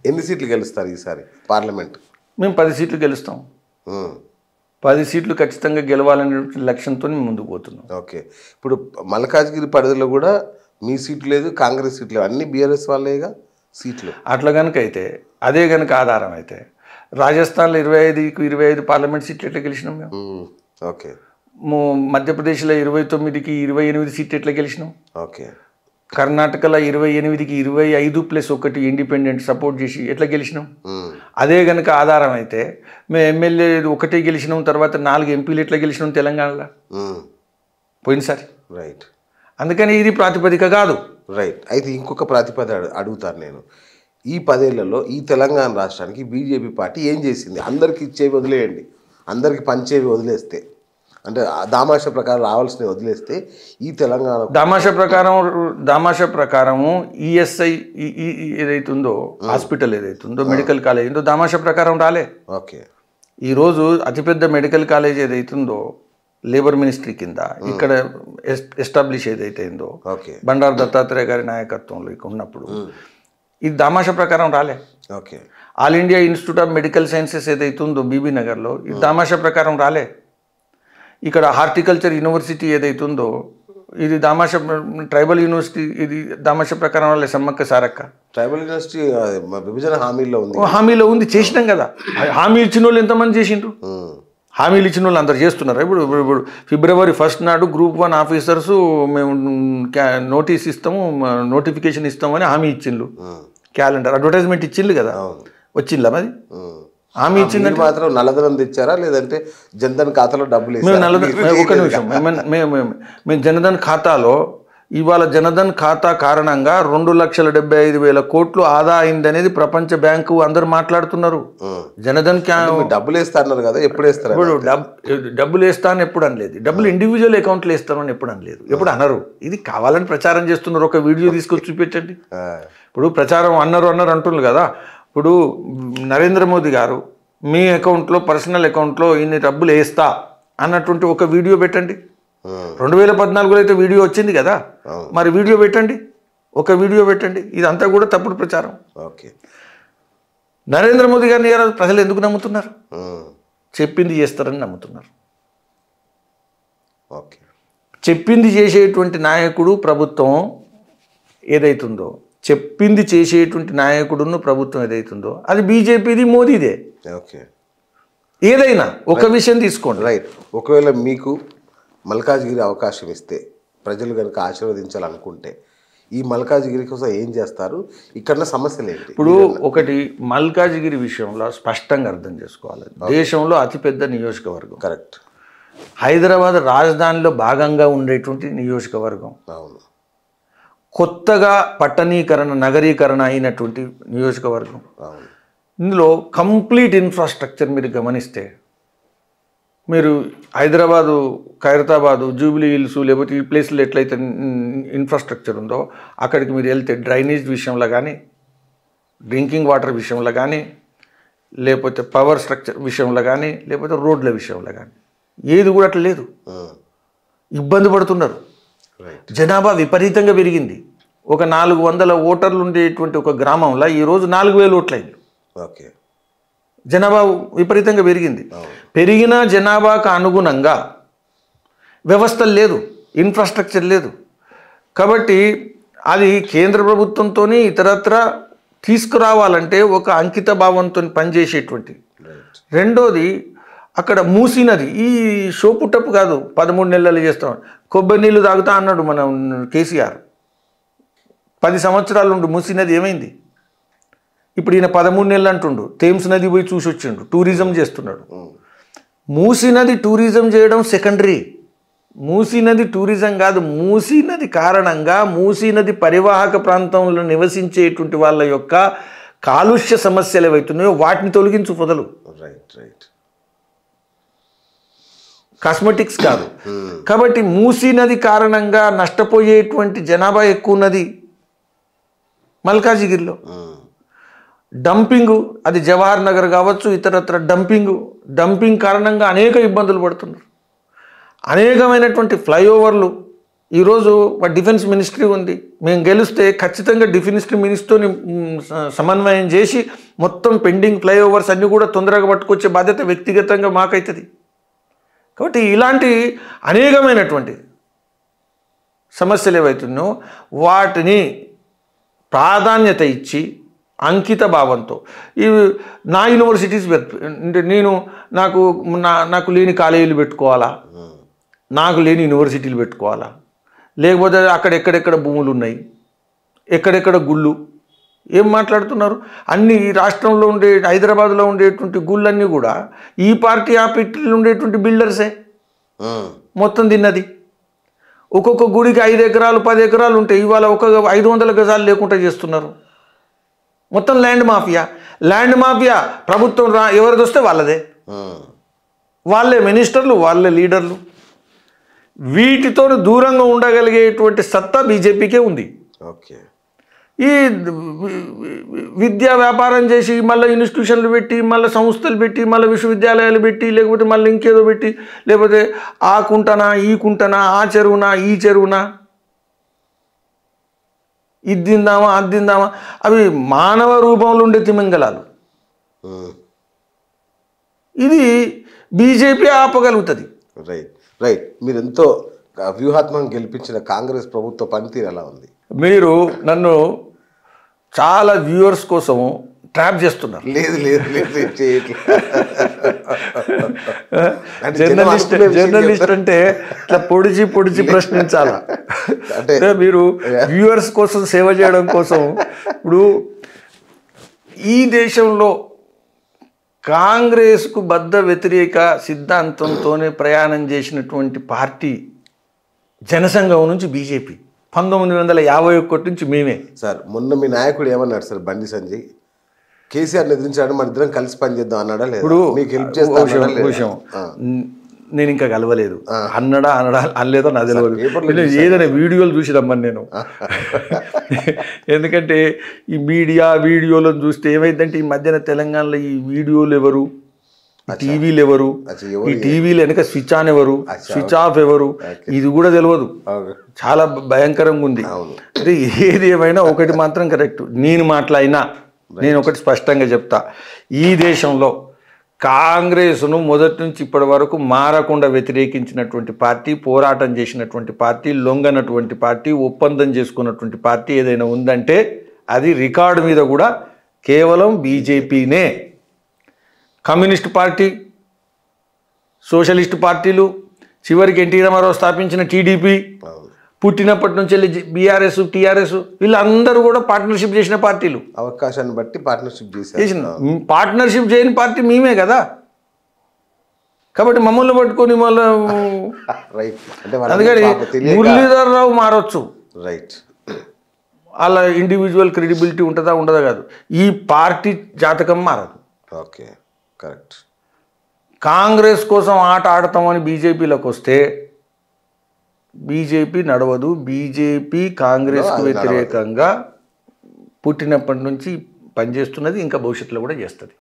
ఎన్ని సీట్లు గెలుస్తారు ఈసారి పార్లమెంట్? మేము 10 సీట్లు గెలుస్తాం. 10 సీట్లు ఖచ్చితంగా గెలవాలనే లక్ష్యంతో మేము ముందుకు పోతున్నాం. ఓకే. ఇప్పుడు మల్కాజ్గిరి పరిధిలో కూడా మీ సీట్లు లేదు, కాంగ్రెస్ సీట్లు లేవు, అన్ని బీఆర్ఎస్ వాళ్ళేగా సీట్లు. అట్లా కనుక అయితే, అదే కనుక ఆధారం అయితే, రాజస్థాన్లో 25కి 25 పార్లమెంట్ సీట్లు ఎట్లా గెలిచినాం మేము? ఓకే. మధ్యప్రదేశ్లో 29కి 28 సీట్లు ఎట్లా గెలిచినాం? ఓకే. కర్ణాటకలో 28కి 25+1 ఇండిపెండెంట్ సపోర్ట్ చేసి ఎట్లా గెలిచినాం? అదే కనుక ఆధారం అయితే మేము ఎమ్మెల్యే 1 గెలిచినాం, తర్వాత 4 ఎంపీలు ఎట్లా గెలిచినాం తెలంగాణలో పోయినసారి. రైట్. అందుకని ఇది ప్రాతిపదిక కాదు. రైట్. అయితే ఇంకొక ప్రాతిపదిక అడుగుతాను నేను. ఈ 10 ఏళ్లలో ఈ తెలంగాణ రాష్ట్రానికి బీజేపీ పార్టీ ఏం చేసింది? అందరికి ఇచ్చేవి వదిలేయండి, అందరికి పంచేవి వదిలేస్తే, అంటే దామాషా ప్రకారం రావాల్సినవి వదిలేస్తే ఈ తెలంగాణ దామాషా ప్రకారము ఈఎస్ఐ ఏదైతుందో, హాస్పిటల్ ఏదైతుందో, మెడికల్ కాలేజ్ ఉందో దామాషా ప్రకారం రాలే. ఓకే. ఈరోజు అతిపెద్ద మెడికల్ కాలేజ్ ఏదైతుందో లేబర్ మినిస్ట్రీ కింద ఇక్కడ ఎస్టాబ్లిష్ ఏదైతుందో బండారు దత్తాత్రేయ గారి నాయకత్వంలో ఇక్కడ ఉన్నప్పుడు ఇది దామాషా ప్రకారం రాలే. Okay. All India institute of medical sciences ఏదైతుందో బీబీ నగర్లో ఇది దామాషా ప్రకారం రాలే. ఇక్కడ హార్టికల్చర్ యూనివర్సిటీ ఏదైతుందో ఇది దామాషా, ట్రైబల్ యూనివర్సిటీ ఇది దామాషా ప్రకారం రాలే. సమ్మక్క సారక్క ట్రైబల్ యూనివర్సిటీ విభజన హామీలో ఉంది, చేసినాం కదా. హామీ ఇచ్చిన వాళ్ళు ఎంతమంది చేసిండ్రు? హామీలు ఇచ్చిన వాళ్ళు అందరు చేస్తున్నారు. ఇప్పుడు February 1 నాడు Group 1 ఆఫీసర్స్ మేము నోటీస్ ఇస్తాము, నోటిఫికేషన్ ఇస్తామని హామీ ఇచ్చిండ్రు. క్యాలెండర్ అడ్వర్టైజ్మెంట్ ఇచ్చిండ్రు కదా, వచ్చిందా మరి? హామీ ఇచ్చిందంటే మాత్రం నల్లధనం తెచ్చారా, లేదంటే జన్ధన్ ఖాతాలో డబ్బులు? ఒక నిమిషం, మేము జనధన్ ఖాతాలో ఇవాళ జనధన్ ఖాతా కారణంగా 2,75,000 కోట్లు ఆదా అయిందనేది ప్రపంచ బ్యాంకు అందరు మాట్లాడుతున్నారు. జనధన్ డబ్బులు వేస్తా అన్నారు కదా, ఎప్పుడు వేస్తారు? ఇప్పుడు డబ్బులు వేస్తా అని ఎప్పుడు అనలేదు, డబ్బులు ఇండివిజువల్ అకౌంట్లో వేస్తాను అని ఎప్పుడు అనలేదు, ఎప్పుడు అనరు. ఇది కావాలని ప్రచారం చేస్తున్నారు. ఒక వీడియో తీసుకొచ్చి చూపించండి. ఇప్పుడు ప్రచారం అన్నారు అంటున్నారు కదా. ఇప్పుడు నరేంద్ర మోదీ గారు మీ అకౌంట్లో, పర్సనల్ అకౌంట్లో ఇన్ని డబ్బులు వేస్తా అన్నటువంటి ఒక వీడియో పెట్టండి. 2014లో అయితే వీడియో వచ్చింది కదా, మరి వీడియో పెట్టండి, ఒక వీడియో పెట్టండి. ఇదంతా కూడా తప్పుడు ప్రచారం. ఓకే. నరేంద్ర మోదీ గారిని ప్రజలు ఎందుకు నమ్ముతున్నారు? చెప్పింది చేస్తారని నమ్ముతున్నారు. ఓకే. చెప్పింది చేసేటువంటి నాయకుడు ప్రభుత్వం ఏదైతుందో, చెప్పింది చేసేటువంటి నాయకుడును ప్రభుత్వం ఏదైతుందో అది బీజేపీది, మోదీదే. ఓకే. ఏదైనా ఒక విషయం తీసుకోండి. రైట్. ఒకవేళ మీకు మల్కాజ్గిరి అవకాశం ఇస్తే, ప్రజలు కనుక ఆశీర్వదించాలనుకుంటే ఈ మల్కాజ్గిరి కోసం ఏం చేస్తారు? ఇక్కడ సమస్యలు ఏంటి? ఇప్పుడు ఒకటి మల్కాజ్గిరి విషయంలో స్పష్టంగా అర్థం చేసుకోవాలి. దేశంలో అతిపెద్ద నియోజకవర్గం. కరెక్ట్. హైదరాబాద్ రాజధానిలో భాగంగా ఉండేటువంటి నియోజకవర్గం. అవును. కొత్తగా పట్టణీకరణ, నగరీకరణ అయినటువంటి నియోజకవర్గం. అవును. ఇందులో కంప్లీట్ ఇన్ఫ్రాస్ట్రక్చర్ మీరు గమనిస్తే, మీరు హైదరాబాదు, ఖైరతాబాదు, జూబ్లీ హిల్స్ లేకపోతే ఈ ప్లేస్లో ఎట్లయితే ఇన్ఫ్రాస్ట్రక్చర్ ఉందో అక్కడికి మీరు వెళ్తే డ్రైనేజ్ విషయంలో కానీ, డ్రింకింగ్ వాటర్ విషయంలో కానీ, లేకపోతే పవర్ స్ట్రక్చర్ విషయంలో కానీ, లేకపోతే రోడ్ల విషయంలో కానీ ఏది కూడా అట్లా లేదు. ఇబ్బంది పడుతున్నారు. జనాభా విపరీతంగా పెరిగింది. ఒక 400 ఓటర్లు ఉండేటువంటి ఒక గ్రామంలో ఈరోజు 4,000 ఓట్లయింది. ఓకే. జనాభా విపరీతంగా పెరిగింది. పెరిగిన జనాభాకు అనుగుణంగా వ్యవస్థలు లేదు, ఇన్ఫ్రాస్ట్రక్చర్ లేదు. కాబట్టి అది కేంద్ర ప్రభుత్వంతో ఇతరత్ర తీసుకురావాలంటే ఒక అంకిత భావంతో పనిచేసేటువంటి. రెండోది అక్కడ మూసీ నది, ఈ షోపుటప్పు కాదు, 13 నెలలు చేస్తాం. కొబ్బరి నీళ్ళు తాగుతా అన్నాడు మన కేసీఆర్. 10 సంవత్సరాల నుండి మూసీ నది ఏమైంది? ఇప్పుడు ఈయన 13 నెలలు అంటుండు. థేమ్స్ నది పోయి చూసి వచ్చిండు, టూరిజం చేస్తున్నాడు. మూసీ నది టూరిజం చేయడం సెకండరీ. మూసీ నది టూరిజం కాదు. మూసీ నది కారణంగా మూసీ నది పరివాహక ప్రాంతంలో నివసించేటువంటి వాళ్ళ యొక్క కాలుష్య సమస్యలు ఏవైతున్నాయో వాటిని తొలగించు మొదలు. Right right. కాస్మెటిక్స్ కాదు. కాబట్టి మూసీ నది కారణంగా నష్టపోయేటువంటి జనాభా ఎక్కువ ఉన్నది మల్కాజిగిరిలో. డంపింగు, అది జవహర్ నగర్ కావచ్చు, ఇతరత్ర డంపింగ్ కారణంగా అనేక ఇబ్బందులు పడుతున్నారు. అనేకమైనటువంటి ఫ్లైఓవర్లు ఈరోజు డిఫెన్స్ మినిస్ట్రీ ఉంది. మేము గెలిస్తే ఖచ్చితంగా డిఫెన్స్ మినిస్టర్ని సమన్వయం చేసి మొత్తం పెండింగ్ ఫ్లైఓవర్స్ అన్నీ కూడా తొందరగా పట్టుకొచ్చే బాధ్యత వ్యక్తిగతంగా మాకైతుంది. కాబట్టి ఇలాంటి అనేకమైనటువంటి సమస్యలు ఏవైతున్నాయో వాటిని ప్రాధాన్యత ఇచ్చి అంకిత భావంతో ఇవి నా యూనివర్సిటీస్ అంటే నాకు లేని కాలేజీలు పెట్టుకోవాలా, నాకు లేని యూనివర్సిటీలు పెట్టుకోవాలా, లేకపోతే ఎక్కడెక్కడ భూములు ఉన్నాయి, ఎక్కడెక్కడ గుళ్ళు, ఏం మాట్లాడుతున్నారు? అన్ని ఈ రాష్ట్రంలో ఉండే హైదరాబాద్లో ఉండేటువంటి గుళ్ళన్నీ కూడా ఈ పార్టీ ఆ పార్టీలో ఉండేటువంటి బిల్డర్సే మొత్తం తిన్నది. ఒక్కొక్క గుడికి 5 ఎకరాలు 10 ఎకరాలు ఉంటాయి, ఇవాళ ఒక 500 గజాలు లేకుండా చేస్తున్నారు. మొత్తం ల్యాండ్ మాఫియా ప్రభుత్వం ఎవరిది వస్తే వాళ్ళదే, వాళ్ళే మినిస్టర్లు, వాళ్ళే లీడర్లు. వీటితో దూరంగా ఉండగలిగేటువంటి సత్తా బీజేపీకే ఉంది. ఓకే, ఈ విద్యా వ్యాపారం చేసి మళ్ళీ ఇన్స్టిట్యూషన్లు పెట్టి మళ్ళీ సంస్థలు పెట్టి మళ్ళీ విశ్వవిద్యాలయాలు పెట్టి లేకపోతే మళ్ళీ ఇంకేదో పెట్టి లేకపోతే ఆ కుంటనా ఈ కుంటనా ఆ చెరువునా ఈ చెరువునా ఇది తిందామా అది తిందామా, అవి మానవ రూపంలో ఉండే తిమింగలాలు. ఇది బీజేపీ ఆపగలుగుతుంది. రైట్. మీరు ఎంతో వ్యూహాత్మకంగా గెలిపించిన కాంగ్రెస్ ప్రభుత్వ పనితీరు ఎలా ఉంది? మీరు నన్ను చాలా వ్యూవర్స్ కోసం ట్రాప్ చేస్తున్నారు. లేదు జర్నలిస్ట్ అంటే ఇట్లా పొడిచి ప్రశ్నించాలా అంటే మీరు వ్యూవర్స్ కోసం సేవ చేయడం కోసం. ఇప్పుడు ఈ దేశంలో కాంగ్రెస్కు బద్ధ వ్యతిరేక సిద్ధాంతంతోనే ప్రయాణం చేసినటువంటి పార్టీ జనసంఘం నుంచి బీజేపీ. 1951 నుంచి మేమే. సార్ మొన్న మీ నాయకుడు ఏమన్నాడు సార్? బండి సంజయ్ కేసీఆర్ ఎదిరించాడు, మన ఇద్దరం కలిసి పనిచేద్దాం అన్నాడా? ఇప్పుడు మీకు హెల్ప్ చేస్తాను. నేను ఇంకా కలవలేదు, అనలేదో నాకు తెలియదు. ఏదైనా వీడియోలు చూసి రమ్మని నేను. ఎందుకంటే ఈ వీడియోలను చూస్తే ఏమైందంటే ఈ మధ్యన తెలంగాణలో ఈ వీడియోలు ఎవరు, టీవీలు ఎవరు, ఈ టీవీలు వెనక స్విచ్ ఆన్ ఎవరు, స్విచ్ ఆఫ్ ఎవరు, ఇది కూడా తెలియదు. చాలా భయంకరంగా ఉంది. అంటే ఏది ఏమైనా ఒకటి మాత్రం కరెక్ట్, నేను ఒకటి స్పష్టంగా చెప్తా. ఈ దేశంలో కాంగ్రెస్ను మొదటి నుంచి ఇప్పటి వరకు మారకుండా వ్యతిరేకించినటువంటి పార్టీ, పోరాటం చేసినటువంటి పార్టీ, లొంగనటువంటి పార్టీ, ఒప్పందం చేసుకున్నటువంటి పార్టీ ఏదైనా ఉందంటే అది రికార్డు మీద కూడా కేవలం బీజేపీనే. కమ్యూనిస్ట్ పార్టీ, సోషలిస్ట్ పార్టీలు, చివరికి ఎన్టీ రామారావు స్థాపించిన టీడీపీ, పుట్టినప్పటి నుంచి వెళ్ళి బీఆర్ఎస్, టీఆర్ఎస్, వీళ్ళందరూ కూడా పార్ట్నర్షిప్ చేసిన పార్టీలు. అవకాశాన్ని బట్టి పార్ట్నర్షిప్ పార్ట్నర్షిప్ చేయని పార్టీ మేమే కదా. కాబట్టి మమ్మల్ని పట్టుకొని మళ్ళీ అందుకని మురళీధర్ రావు మారొచ్చు, రైట్, అలా ఇండివిజువల్ క్రెడిబిలిటీ ఉంటుందా ఉండదా కాదు, ఈ పార్టీ జాతకం మారదు. Okay, correct. కాంగ్రెస్ కోసం ఆట ఆడతామని బీజేపీలోకి వస్తే బీజేపీ నడవదు. బీజేపీ కాంగ్రెస్కు వ్యతిరేకంగా పుట్టినప్పటి నుంచి పనిచేస్తున్నది, ఇంకా భవిష్యత్తులో కూడా చేస్తుంది.